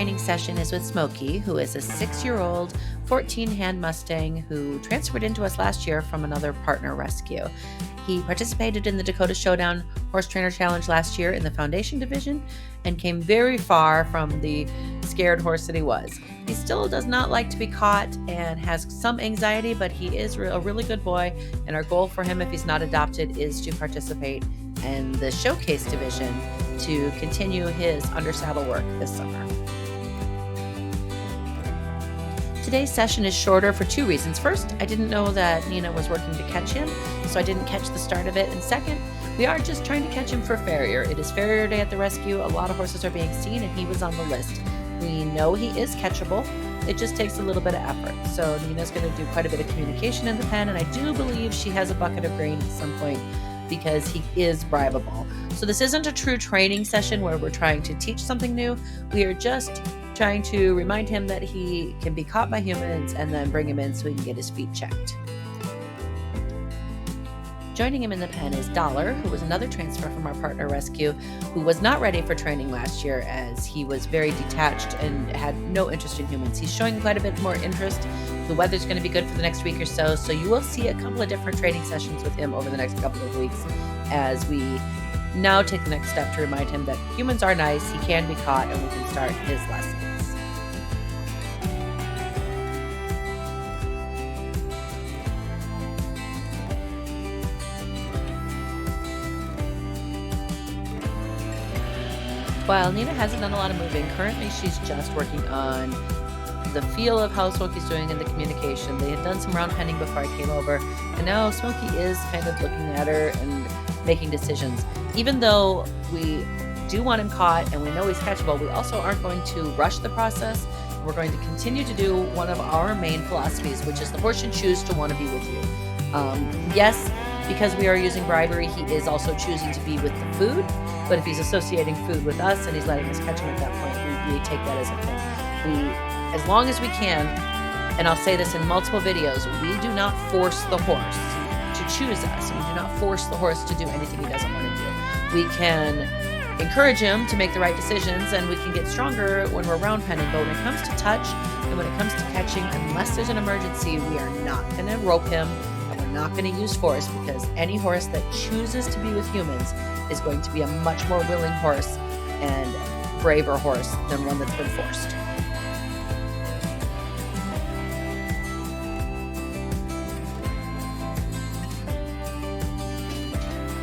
training session is with Smokey, who is a 6-year-old 14-hand Mustang who transferred into us last year from another partner rescue. He participated in the Dakota Showdown Horse Trainer Challenge last year in the Foundation Division and came very far from the scared horse that he was. He still does not like to be caught and has some anxiety, but he is a really good boy, and our goal for him, if he's not adopted, is to participate in the Showcase Division to continue his under-saddle work this summer. Today's session is shorter for 2 reasons. First, I didn't know that Nina was working to catch him, so I didn't catch the start of it. And second, we are just trying to catch him for farrier. It is farrier day at the rescue. A lot of horses are being seen, and he was on the list. We know he is catchable. It just takes a little bit of effort. So Nina's going to do quite a bit of communication in the pen, and I do believe she has a bucket of grain at some point because he is bribable. So this isn't a true training session where we're trying to teach something new. We are just trying to remind him that he can be caught by humans and then bring him in so he can get his feet checked. Joining him in the pen is Dollar, who was another transfer from our partner rescue, who was not ready for training last year as he was very detached and had no interest in humans. He's showing quite a bit more interest. The weather's going to be good for the next week or so, so you will see a couple of different training sessions with him over the next couple of weeks as we now take the next step to remind him that humans are nice, he can be caught, and we can start his lessons. While Nina hasn't done a lot of moving, currently she's just working on the feel of how Smokey's doing in the communication. They had done some round penning before I came over, and now Smokey is kind of looking at her and making decisions. Even though we do want him caught and we know he's catchable, we also aren't going to rush the process. We're going to continue to do one of our main philosophies, which is the horse should choose to want to be with you. Yes, because we are using bribery, he is also choosing to be with the food, but if he's associating food with us and he's letting us catch him at that point, we take that as a thing. As long as we can, and I'll say this in multiple videos, we do not force the horse to choose us. We do not force the horse to do anything he doesn't want to do. We can encourage him to make the right decisions, and we can get stronger when we're round penning. But when it comes to touch and when it comes to catching, unless there's an emergency, we are not going to rope him, and we're not going to use force, because any horse that chooses to be with humans is going to be a much more willing horse and braver horse than one that's been forced.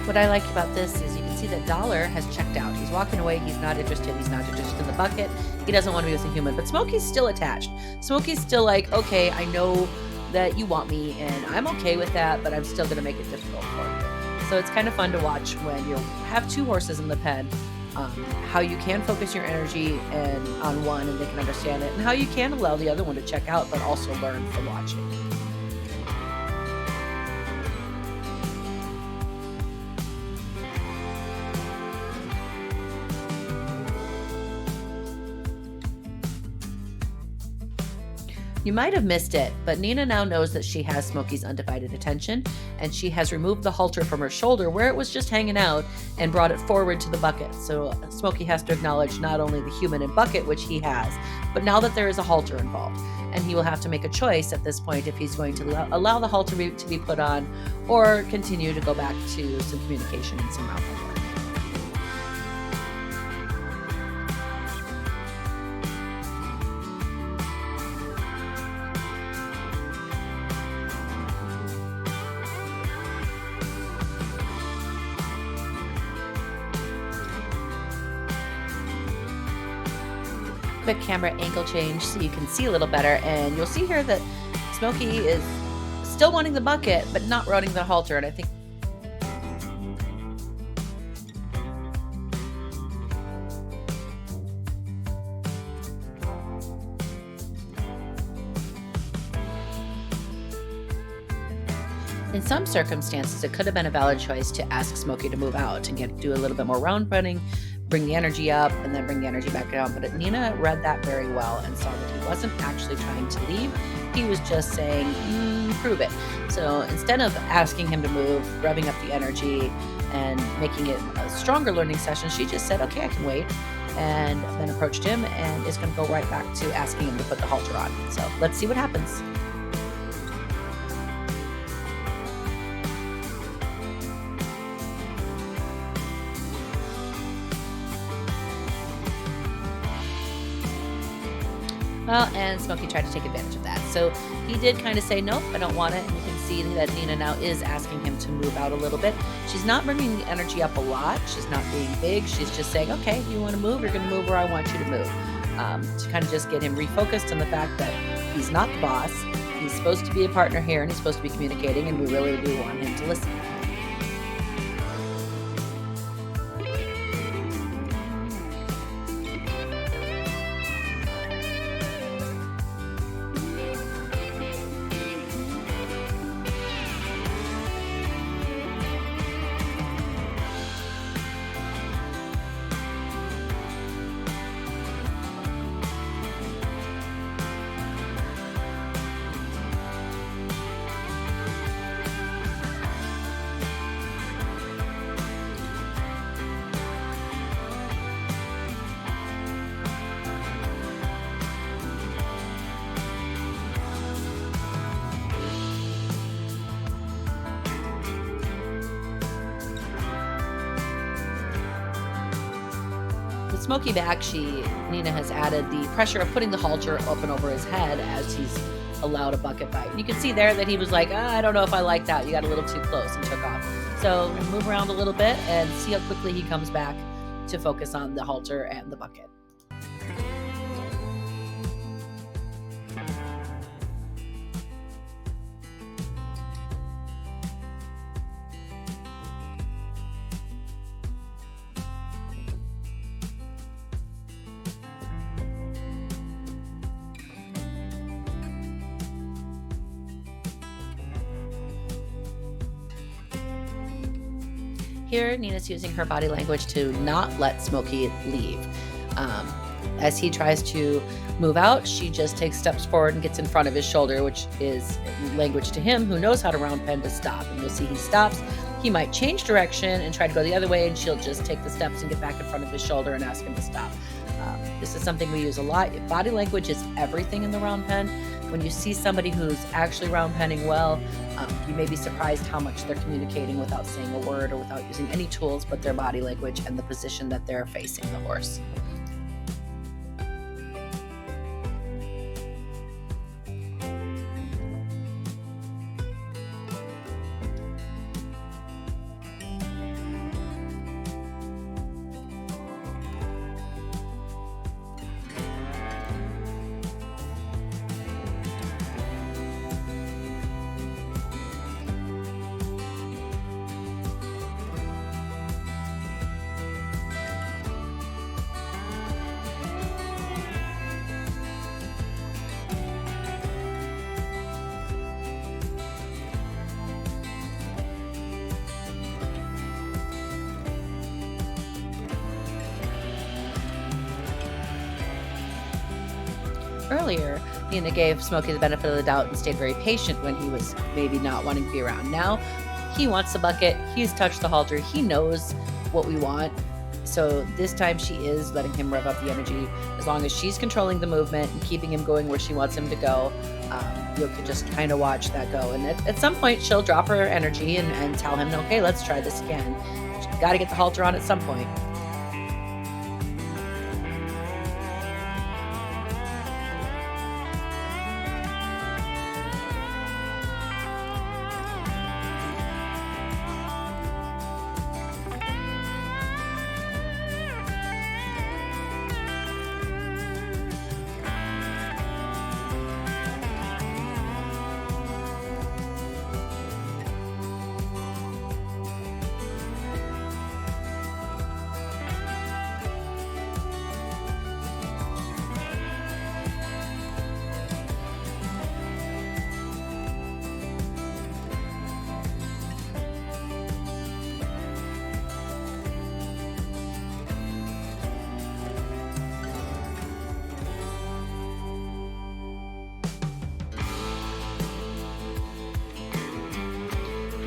What I like about this is you can see that Dollar has checked out. He's walking away. He's not interested. He's not interested in the bucket. He doesn't want to be with a human. But Smokey's still attached. Smokey's still like, okay, I know that you want me, and I'm okay with that, but I'm still going to make it difficult for you. So it's kind of fun to watch when you have 2 horses in the pen, how you can focus your energy on one and they can understand it, and how you can allow the other one to check out, but also learn from watching. You might have missed it, but Nina now knows that she has Smokey's undivided attention, and she has removed the halter from her shoulder where it was just hanging out and brought it forward to the bucket. So Smokey has to acknowledge not only the human and bucket, which he has, but now that there is a halter involved. And he will have to make a choice at this point if he's going to allow the halter to be put on or continue to go back to some communication and some mouth work. Quick camera angle change so you can see a little better, and you'll see here that Smokey is still wanting the bucket but not wanting the halter, and I think in some circumstances it could have been a valid choice to ask Smokey to move out and do a little bit more round running, bring the energy up, and then bring the energy back down. But Nina read that very well and saw that he wasn't actually trying to leave. He was just saying, prove it. So instead of asking him to move, revving up the energy, and making it a stronger learning session, she just said, okay, I can wait. and then approached him and is going to go right back to asking him to put the halter on. So let's see what happens. Well, and Smokey tried to take advantage of that. So he did kind of say, nope, I don't want it. And you can see that Nina now is asking him to move out a little bit. She's not bringing the energy up a lot. She's not being big. She's just saying, okay, you want to move? You're going to move where I want you to move. To kind of just get him refocused on the fact that he's not the boss. He's supposed to be a partner here, and he's supposed to be communicating, and we really do want him to listen. With Smokey back, Nina has added the pressure of putting the halter up and over his head as he's allowed a bucket bite. And you can see there that he was like, I don't know if I like that. You got a little too close, and took off. So move around a little bit and see how quickly he comes back to focus on the halter and the bucket. Here, Nina's using her body language to not let Smokey leave. As he tries to move out, she just takes steps forward and gets in front of his shoulder, which is language to him, who knows how to round pen, to stop. And you'll see he stops. He might change direction and try to go the other way, and she'll just take the steps and get back in front of his shoulder and ask him to stop. This is something we use a lot. Body language is everything in the round pen. When you see somebody who's actually round penning well, you may be surprised how much they're communicating without saying a word or without using any tools but their body language and the position that they're facing the horse. Earlier, Nina gave Smokey the benefit of the doubt and stayed very patient when he was maybe not wanting to be around. Now, he wants the bucket. He's touched the halter. He knows what we want. So this time she is letting him rev up the energy. As long as she's controlling the movement and keeping him going where she wants him to go, you can just kind of watch that go. And at some point, she'll drop her energy and tell him, okay, let's try this again. She's got to get the halter on at some point.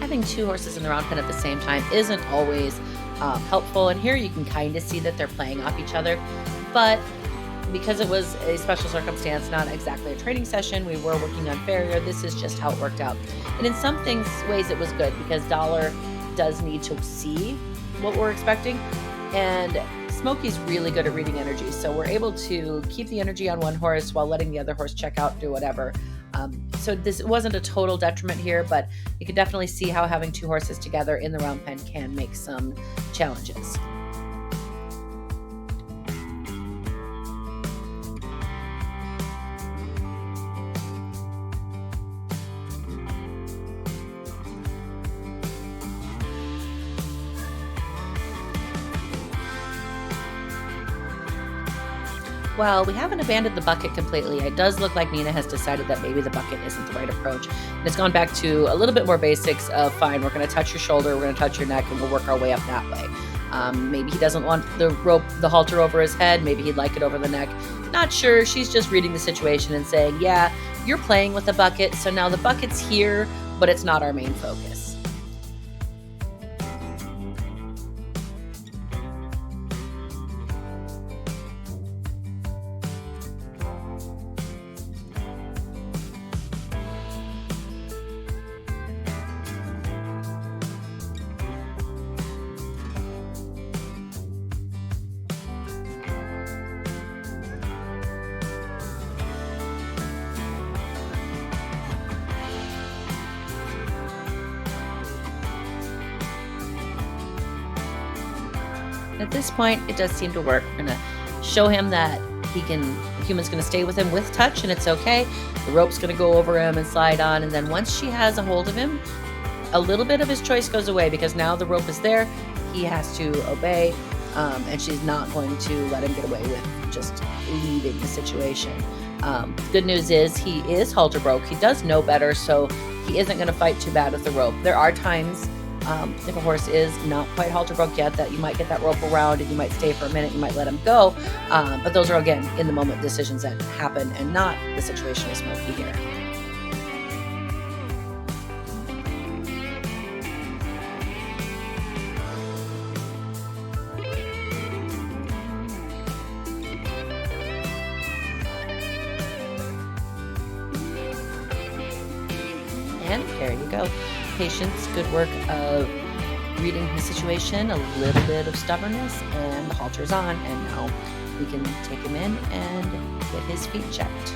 Having two horses in the round pen at the same time isn't always helpful. And here you can kind of see that they're playing off each other, but because it was a special circumstance, not exactly a training session, we were working on farrier. This is just how it worked out. And in some ways it was good because Dollar does need to see what we're expecting. And Smokey's really good at reading energy. So we're able to keep the energy on one horse while letting the other horse check out, do whatever. So this wasn't a total detriment here, but you can definitely see how having two horses together in the round pen can make some challenges. Well, we haven't abandoned the bucket completely. It does look like Nina has decided that maybe the bucket isn't the right approach. And it's gone back to a little bit more basics of, fine, we're going to touch your shoulder, we're going to touch your neck, and we'll work our way up that way. Maybe he doesn't want the halter over his head. Maybe he'd like it over the neck. Not sure. She's just reading the situation and saying, yeah, you're playing with the bucket, so now the bucket's here, but it's not our main focus. At this point, it does seem to work. We're going to show him that the human's going to stay with him with touch, and it's okay. The rope's going to go over him and slide on, and then once she has a hold of him, a little bit of his choice goes away because now the rope is there. He has to obey, and she's not going to let him get away with just leaving the situation. Good news is he is halter broke. He does know better, so he isn't going to fight too bad with the rope. There are times if a horse is not quite halter broke yet that you might get that rope around and you might stay for a minute, you might let him go, but those are, again, in the moment decisions that happen and not the situation with Smokey here. And there you go. Patience, good work of reading his situation, a little bit of stubbornness, and the halter's on, and now we can take him in and get his feet checked.